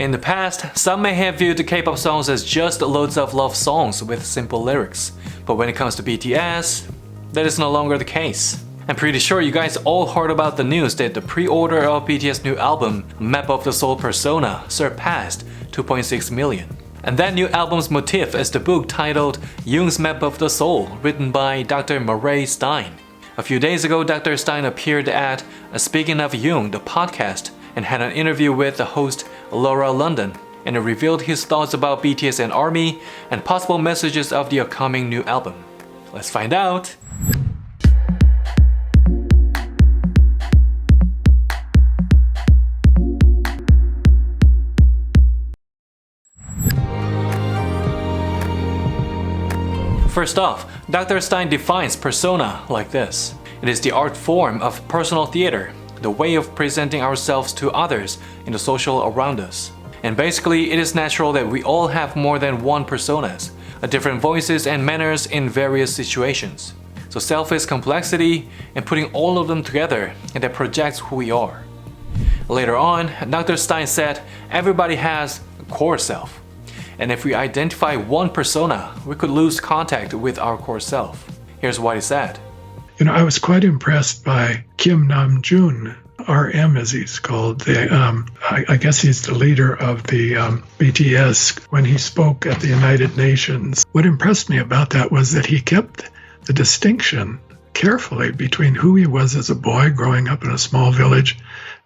In the past, some may have viewed the K-pop songs as just loads of love songs with simple lyrics, but when it comes to BTS, that is no longer the case. I'm pretty sure you guys all heard about the news that the pre-order of BTS' new album, Map of the Soul Persona, surpassed 2.6 million. And that new album's motif is the book titled Jung's Map of the Soul, written by Dr. Murray Stein. A few days ago, Dr. Stein appeared at Speaking of Jung, the podcast, and had an interview with the host Laura London, and it revealed his thoughts about BTS and ARMY and possible messages of the upcoming new album. Let's find out! First off, Dr. Stein defines persona like this. It is the art form of personal theater, the way of presenting ourselves to others in the social around us. And basically, it is natural that we all have more than one personas, different voices and manners in various situations. So self is complexity and putting all of them together, and that projects who we are. Later on, Dr. Stein said everybody has a core self. And if we identify one persona, we could lose contact with our core self. Here's what he said. I was quite impressed by Kim Namjoon, RM as he's called. I guess he's the leader of the BTS when he spoke at the United Nations. What impressed me about that was that he kept the distinction carefully between who he was as a boy growing up in a small village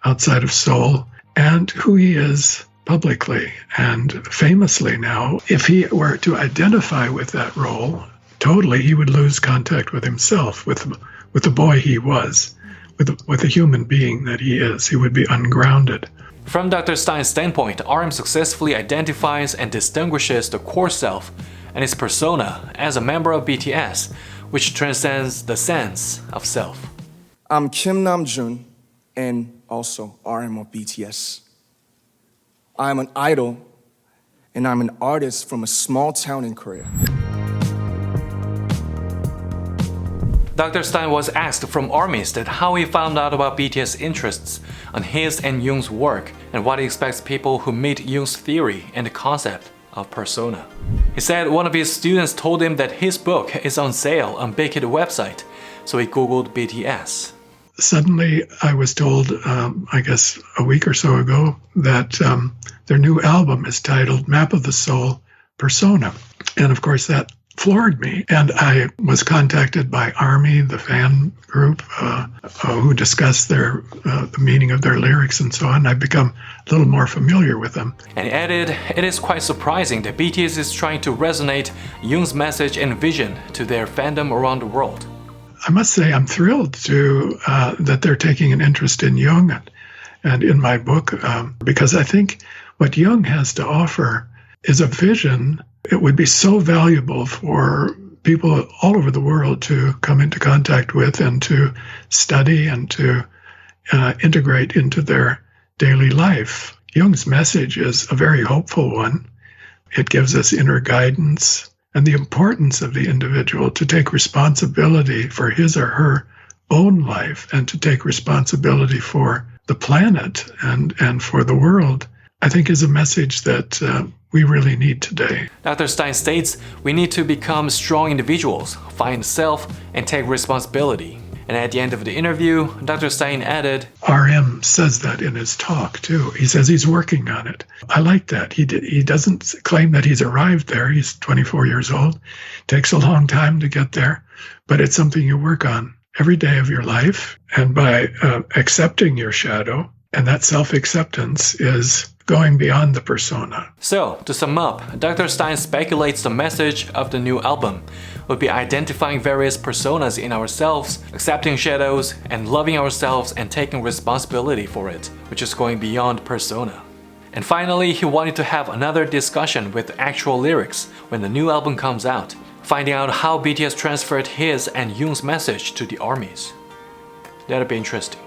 outside of Seoul and who he is publicly and famously now. If he were to identify with that role, totally he would lose contact with himself, with the boy he was, with the human being that he is. He would be ungrounded. From Dr. Stein's standpoint, RM successfully identifies and distinguishes the core self and his persona as a member of BTS, which transcends the sense of self. I'm Kim Namjoon and also RM of BTS. I'm an idol, and I'm an artist from a small town in Korea. Dr. Stein was asked from ARMYs that how he found out about BTS interests on his and Jung's work and what he expects people who meet Jung's theory and the concept of persona. He said one of his students told him that his book is on sale on Big Hit website, so he googled BTS. Suddenly, I was told, I guess a week or so ago, that their new album is titled Map of the Soul Persona. And of course, that floored me. And I was contacted by ARMY, the fan group, who discussed the meaning of their lyrics and so on. I've become a little more familiar with them. And he added, it is quite surprising that BTS is trying to resonate Jung's message and vision to their fandom around the world. I must say I'm thrilled to that they're taking an interest in Jung and in my book, because I think what Jung has to offer is a vision. It would be so valuable for people all over the world to come into contact with and to study and to integrate into their daily life. Jung's message is a very hopeful one. It gives us inner guidance and the importance of the individual to take responsibility for his or her own life and to take responsibility for the planet and for the world, I think is a message that we really need today. Dr. Stein states we need to become strong individuals, find self, and take responsibility. And at the end of the interview, Dr. Stein added, RM says that in his talk too. He says he's working on it. I like that. He doesn't claim that he's arrived there. He's 24 years old. Takes a long time to get there, but it's something you work on every day of your life. And by accepting your shadow, and that self-acceptance is going beyond the persona. So, to sum up, Dr. Stein speculates the message of the new album would be identifying various personas in ourselves, accepting shadows, and loving ourselves and taking responsibility for it, which is going beyond persona. And finally, he wanted to have another discussion with actual lyrics when the new album comes out, finding out how BTS transferred his and Jung's message to the ARMYs. That'll be interesting.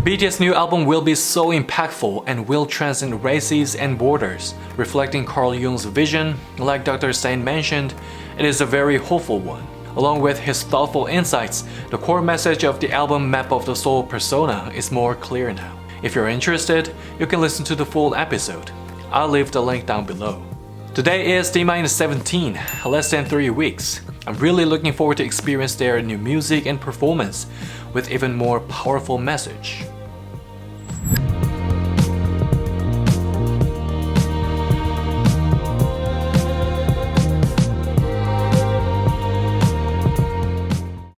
BTS' new album will be so impactful and will transcend races and borders, reflecting Carl Jung's vision. Like Dr. Stein mentioned, it is a very hopeful one. Along with his thoughtful insights, the core message of the album Map of the Soul Persona is more clear now. If you're interested, you can listen to the full episode. I'll leave the link down below. Today is D-17, less than 3 weeks. I'm really looking forward to experience their new music and performance with even more powerful message.